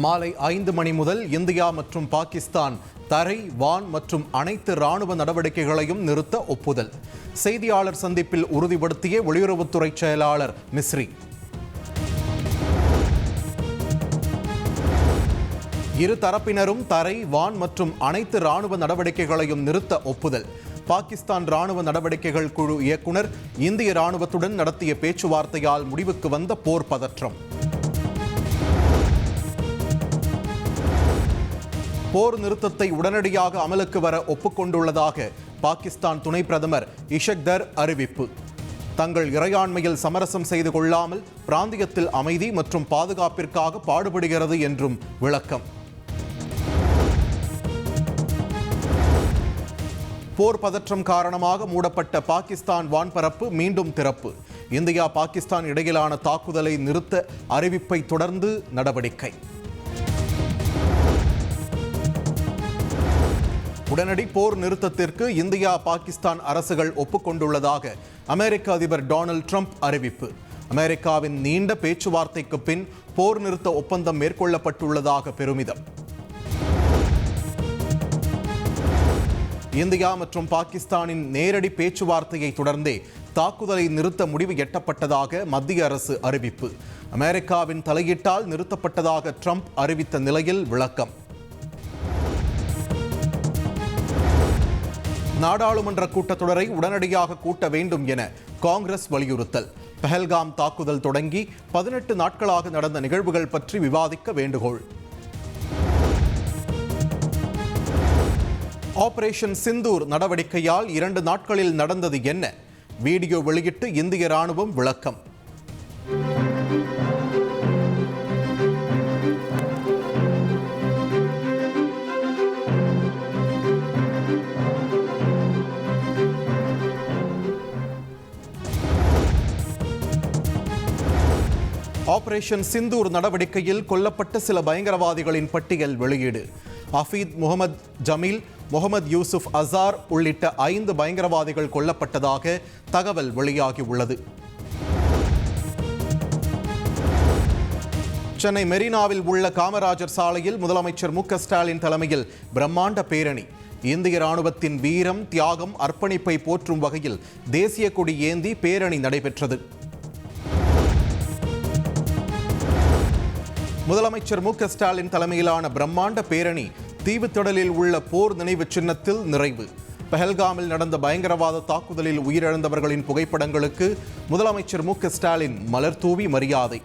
மாலை 5 மணி முதல் இந்தியா மற்றும் பாகிஸ்தான் தரை, வான் மற்றும் அனைத்து ராணுவ நடவடிக்கைகளையும் நிறுத்த ஒப்புதல். செய்தியாளர் சந்திப்பில் உறுதிப்படுத்திய வெளியுறவுத்துறை செயலாளர் மிஸ்ரி. இரு தரப்பினரும் தரை, வான் மற்றும் அனைத்து ராணுவ நடவடிக்கைகளையும் நிறுத்த ஒப்புதல். பாகிஸ்தான் ராணுவ நடவடிக்கைகள் குழு இயக்குனர் இந்திய ராணுவத்துடன் நடத்திய பேச்சுவார்த்தையால் முடிவுக்கு வந்த போர் பதற்றம். போர் நிறுத்தத்தை உடனடியாக அமலுக்கு வர ஒப்புக்கொண்டுள்ளதாக பாகிஸ்தான் துணை பிரதமர் இஷக்தர் அறிவிப்பு. தங்கள் இறையாண்மையில் சமரசம் செய்து கொள்ளாமல் பிராந்தியத்தில் அமைதி மற்றும் பாதுகாப்பிற்காக பாடுபடுகிறது என்றும் விளக்கம். போர் பதற்றம் காரணமாக மூடப்பட்ட பாகிஸ்தான் வான்பரப்பு மீண்டும் திறப்பு. இந்தியா பாகிஸ்தான் இடையிலான தாக்குதலை நிறுத்த அறிவிப்பை தொடர்ந்து நடவடிக்கை. உடனடி போர் நிறுத்தத்திற்கு இந்தியா பாகிஸ்தான் அரசுகள் ஒப்புக்கொண்டுள்ளதாக அமெரிக்க அதிபர் டொனால்ட் ட்ரம்ப் அறிவிப்பு. அமெரிக்காவின் நீண்ட பேச்சுவார்த்தைக்கு பின் போர் நிறுத்த ஒப்பந்தம் மேற்கொள்ளப்பட்டுள்ளதாக பெருமிதம். இந்தியா மற்றும் பாகிஸ்தானின் நேரடி பேச்சுவார்த்தையை தொடர்ந்தே தாக்குதலை நிறுத்த முடிவு எட்டப்பட்டதாக மத்திய அரசு அறிவிப்பு. அமெரிக்காவின் தலையீட்டால் நிறுத்தப்பட்டதாக ட்ரம்ப் அறிவித்த நிலையில் விளக்கம். நாடாளுமன்ற கூட்டத்தொடரை உடனடியாக கூட்ட வேண்டும் என காங்கிரஸ் வலியுறுத்தல். பஹல்காம் தாக்குதல் தொடங்கி 18 நாட்களாக நடந்த நிகழ்வுகள் பற்றி விவாதிக்க வேண்டுகோள். ஆபரேஷன் சிந்தூர் நடவடிக்கையால் 2 நாட்களில் நடந்தது என்ன? வீடியோ வெளியிட்டு இந்திய ராணுவம் விளக்கம். ஆபரேஷன் சிந்தூர் நடவடிக்கையில் கொல்லப்பட்ட சில பயங்கரவாதிகளின் பட்டியல் வெளியீடு. ஹஃபீத் முகமது ஜமீல், முகமது யூசுப் அசார் உள்ளிட்ட 5 பயங்கரவாதிகள் கொல்லப்பட்டதாக தகவல் வெளியாகியுள்ளது. சென்னை மெரினாவில் உள்ள காமராஜர் சாலையில் முதலமைச்சர் மு க ஸ்டாலின் தலைமையில் பிரம்மாண்ட பேரணி. இந்திய ராணுவத்தின் வீரம், தியாகம், அர்ப்பணிப்பை போற்றும் வகையில் தேசிய கொடி ஏந்தி பேரணி நடைபெற்றது. முதலமைச்சர் மு க ஸ்டாலின் தலைமையிலான பிரம்மாண்ட பேரணி தீவுத்திடலில் உள்ள போர் நினைவு சின்னத்தில் நிறைவு. பஹல்காமில் நடந்த பயங்கரவாத தாக்குதலில் உயிரிழந்தவர்களின் புகைப்படங்களுக்கு முதலமைச்சர் மு க ஸ்டாலின் மலர் தூவி மரியாதை.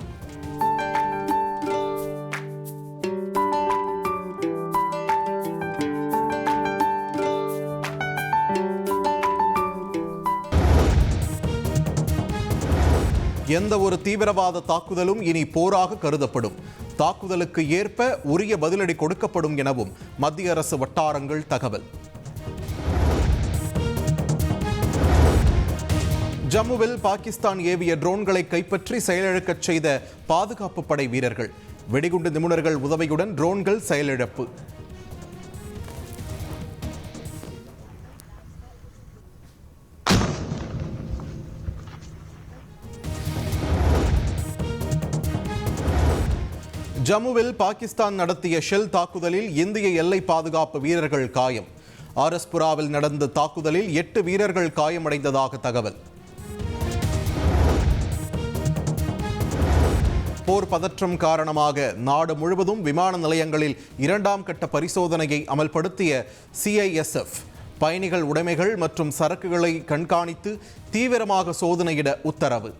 எந்த ஒரு தீவிரவாத தாக்குதலும் இனி போராக கருதப்படும். தாக்குதலுக்கு ஏற்ப உரிய பதிலடி கொடுக்கப்படும் எனவும் மத்திய அரசு வட்டாரங்கள் தகவல். ஜம்முவில் பாகிஸ்தான் ஏவிய ட்ரோன்களை கைப்பற்றி செயலிழக்கச் செய்த பாதுகாப்பு படை வீரர்கள். வெடிகுண்டு நிபுணர்கள் உதவியுடன் ட்ரோன்கள் செயலிழப்பு. ஜம்முவில் பாகிஸ்தான் நடத்திய ஷெல் தாக்குதலில் இந்திய எல்லை பாதுகாப்பு வீரர்கள் காயம். ஆர்எஸ்புராவில் நடந்த தாக்குதலில் 8 வீரர்கள் காயமடைந்ததாக தகவல். போர் பதற்றம் காரணமாக நாடு முழுவதும் விமான நிலையங்களில் 2ஆம் கட்ட பரிசோதனையை அமல்படுத்திய CISF பயணிகள் உடைமைகள் மற்றும் சரக்குகளை கண்காணித்து தீவிரமாக சோதனையிட உத்தரவு.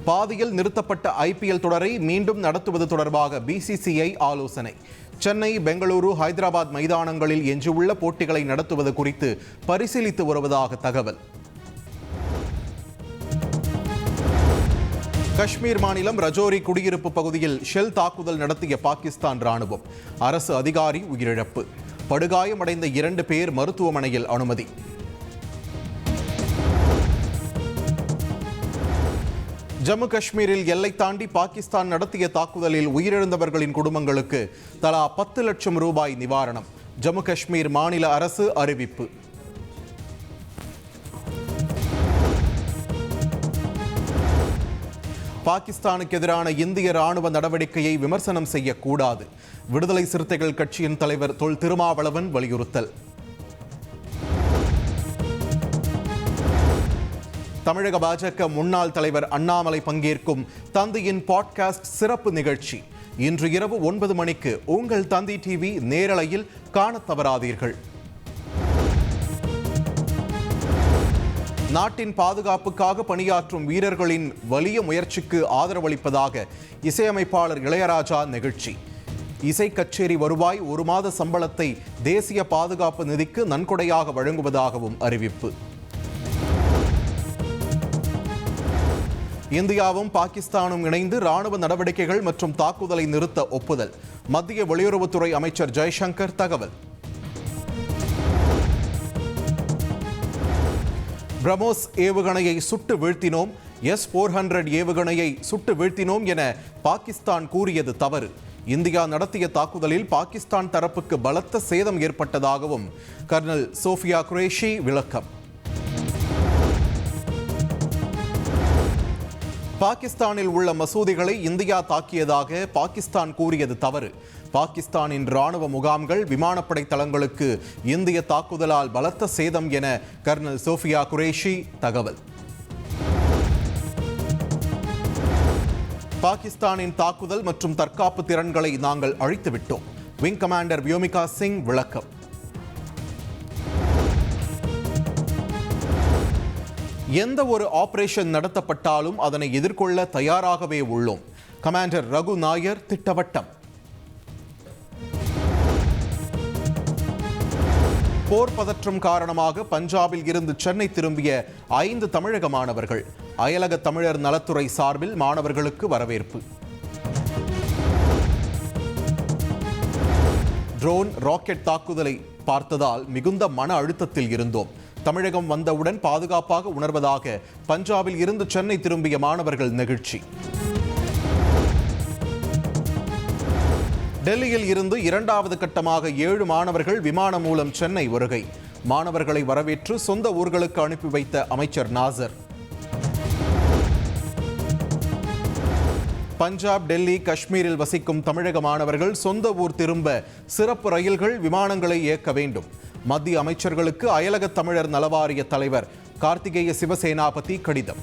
பாதியில் நிறுத்தப்பட்ட IPL தொடரை மீண்டும் நடத்துவது தொடர்பாக BCCI ஆலோசனை. சென்னை, பெங்களூரு, ஹைதராபாத் மைதானங்களில் எஞ்சியுள்ள போட்டிகளை நடத்துவது குறித்து பரிசீலித்து வருவதாக தகவல். காஷ்மீர் மாநிலம் ரஜோரி குடியிருப்பு பகுதியில் ஷெல் தாக்குதல் நடத்திய பாகிஸ்தான் ராணுவம். அரசு அதிகாரி உயிரிழப்பு. படுகாயமடைந்த 2 பேர் மருத்துவமனையில் அனுமதி. ஜம்மு காஷ்மீரில் எல்லை தாண்டி பாகிஸ்தான் நடத்திய தாக்குதலில் உயிரிழந்தவர்களின் குடும்பங்களுக்கு தலா 10 லட்சம் ரூபாய் நிவாரணம். ஜம்மு காஷ்மீர் மாநில அரசு அறிவிப்பு. பாகிஸ்தானுக்கு எதிரான இந்திய ராணுவ நடவடிக்கையை விமர்சனம் செய்யக்கூடாது. விடுதலை சிறுத்தைகள் கட்சியின் தலைவர் தொல் திருமாவளவன் வலியுறுத்தல். தமிழக பாஜக முன்னாள் தலைவர் அண்ணாமலை பங்கேற்கும் தந்தியின் பாட்காஸ்ட் சிறப்பு நிகழ்ச்சி இன்று இரவு 9 மணிக்கு உங்கள் தந்தி டிவி நேரலையில் காணத் தவறாதீர்கள். நாட்டின் பாதுகாப்புக்காக பணியாற்றும் வீரர்களின் வலிய முயற்சிக்கு ஆதரவளிப்பதாக இசையமைப்பாளர் இளையராஜா நிகழ்ச்சி. இசை கச்சேரி வருவாய் 1 மாத சம்பளத்தை தேசிய பாதுகாப்பு நிதிக்கு நன்கொடையாக வழங்குவதாகவும் அறிவிப்பு. இந்தியாவும் பாகிஸ்தானும் இணைந்து ராணுவ நடவடிக்கைகள் மற்றும் தாக்குதலை நிறுத்த ஒப்புதல். மத்திய வெளியுறவுத்துறை அமைச்சர் ஜெய்சங்கர் தகவல். பிரம்மோஸ் ஏவுகணையை சுட்டு வீழ்த்தினோம், S-400 ஏவுகணையை சுட்டு வீழ்த்தினோம் என பாகிஸ்தான் கூறியது தவறு. இந்தியா நடத்திய தாக்குதலில் பாகிஸ்தான் தரப்புக்கு பலத்த சேதம் ஏற்பட்டதாகவும் கர்னல் சோஃபியா குரேஷி விளக்கம். பாகிஸ்தானில் உள்ள மசூதிகளை இந்தியா தாக்கியதாக பாகிஸ்தான் கூறியது தவறு. பாகிஸ்தானின் ராணுவ முகாம்கள், விமானப்படை தளங்களுக்கு இந்திய தாக்குதலால் பலத்த சேதம் என கர்னல் சோஃபியா குரேஷி தகவல். பாகிஸ்தானின் தாக்குதல் மற்றும் தற்காப்பு திறன்களை நாங்கள் அழித்துவிட்டோம். விங் கமாண்டர் வியோமிகா சிங் விளக்கம். எந்த ஒரு ஆபரேஷன் நடத்தப்பட்டாலும் அதனை எதிர்கொள்ள தயாராகவே உள்ளோம். கமாண்டர் ரகு நாயர் திட்டவட்டம். போர் பதற்றம் காரணமாக பஞ்சாபில் இருந்து சென்னை திரும்பிய 5 தமிழக மாணவர்கள். அயலக தமிழர் நலத்துறை சார்பில் மாணவர்களுக்கு வரவேற்பு. ட்ரோன், ராக்கெட் தாக்குதலை பார்த்ததால் மிகுந்த மன அழுத்தத்தில் இருந்தோம். தமிழகம் வந்தவுடன் பாதுகாப்பாக உணர்வதாக பஞ்சாபில் இருந்து சென்னை திரும்பிய மாணவர்கள் நெகிழ்ச்சி. டெல்லியில் இருந்து 2வது கட்டமாக 7 மாணவர்கள் விமானம் மூலம் சென்னை வருகை. மாணவர்களை வரவேற்று சொந்த ஊர்களுக்கு அனுப்பி வைத்த அமைச்சர் நாசர். பஞ்சாப், டெல்லி, காஷ்மீரில் வசிக்கும் தமிழக மாணவர்கள் சொந்த ஊர் திரும்ப சிறப்பு ரயில்கள், விமானங்களை இயக்க வேண்டும். மத்திய அமைச்சர்களுக்கு அயலக தமிழர் நலவாரிய தலைவர் கார்த்திகேய சிவசேனாபதி கடிதம்.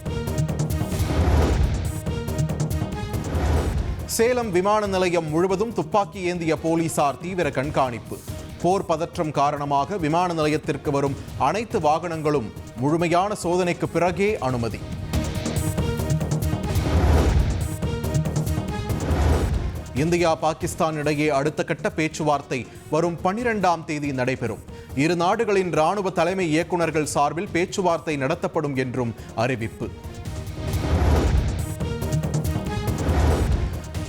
சேலம் விமான நிலையம் முழுவதும் துப்பாக்கி ஏந்திய போலீசார் தீவிர கண்காணிப்பு. போர் பதற்றம் காரணமாக விமான நிலையத்திற்கு வரும் அனைத்து வாகனங்களும் முழுமையான சோதனைக்கு பிறகே அனுமதி. இந்தியா பாகிஸ்தான் இடையே அடுத்த கட்ட பேச்சுவார்த்தை வரும் 12ஆம் தேதி நடைபெறும். இரு நாடுகளின் ராணுவ தலைமை இயக்குநர்கள் சார்பில் பேச்சுவார்த்தை நடத்தப்படும் என்றும் அறிவிப்பு.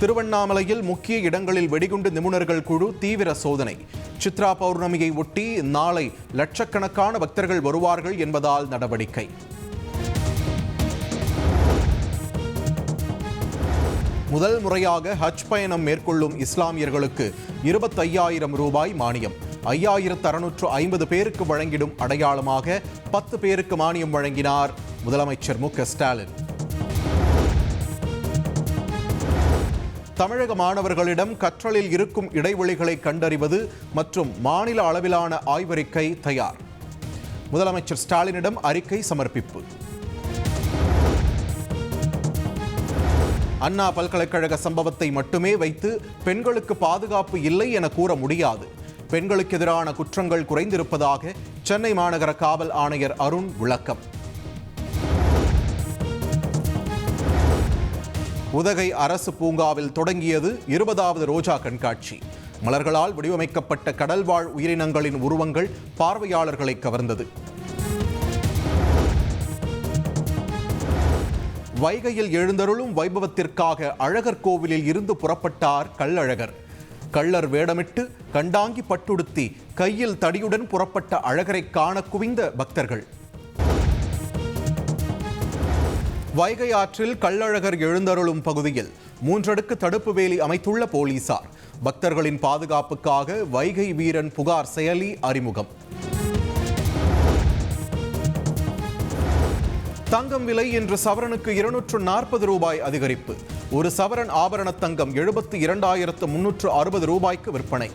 திருவண்ணாமலையில் முக்கிய இடங்களில் வெடிகுண்டு நிபுணர்கள் குழு தீவிர சோதனை. சித்ரா பௌர்ணமியை ஒட்டி நாளை லட்சக்கணக்கான பக்தர்கள் வருவார்கள் என்பதால் நடவடிக்கை. முதல் முறையாக ஹஜ் பயணம் மேற்கொள்ளும் இஸ்லாமியர்களுக்கு 25,000 ரூபாய் மானியம். 5,650 பேருக்கு வழங்கிடும் அடையாளமாக 10 பேருக்கு மானியம் வழங்கினார் முதலமைச்சர் மு.க. ஸ்டாலின். தமிழக மாணவர்களிடம் கற்றலில் இருக்கும் இடைவெளிகளை கண்டறிவது மற்றும் மாநில அளவிலான ஆய்வறிக்கை தயார். முதலமைச்சர் ஸ்டாலினிடம் அறிக்கை சமர்ப்பிப்பு. அண்ணா பல்கலைக்கழக சம்பவத்தை மட்டுமே வைத்து பெண்களுக்கு பாதுகாப்பு இல்லை என கூற முடியாது. பெண்களுக்கு எதிரான குற்றங்கள் குறைந்திருப்பதாக சென்னை மாநகர காவல் ஆணையர் அருண் விளக்கம். உதகை அரசு பூங்காவில் தொடங்கியது 20வது ரோஜா கண்காட்சி. மலர்களால் வடிவமைக்கப்பட்ட கடல்வாழ் உயிரினங்களின் உருவங்கள் பார்வையாளர்களை கவர்ந்தது. வைகையில் எழுந்தருளும் வைபவத்திற்காக அழகர் கோவிலில் இருந்து புறப்பட்டார் கள்ளழகர். கள்ளர் வேடமிட்டு கண்டாங்கி பட்டுடுத்தி கையில் தடியுடன் புறப்பட்ட அழகரை காண குவிந்த பக்தர்கள். வைகை ஆற்றில் கள்ளழகர் எழுந்தருளும் பகுதியில் 3 அடுக்கு தடுப்பு வேலி அமைத்துள்ள போலீசார். பக்தர்களின் பாதுகாப்புக்காக வைகை வீரன் புகார் செயலி அறிமுகம். தங்கம் விலை இன்று சவரனுக்கு 240 ரூபாய் அதிகரிப்பு. ஒரு சவரன் ஆபரண தங்கம் 72,360 ரூபாய்க்கு விற்பனை.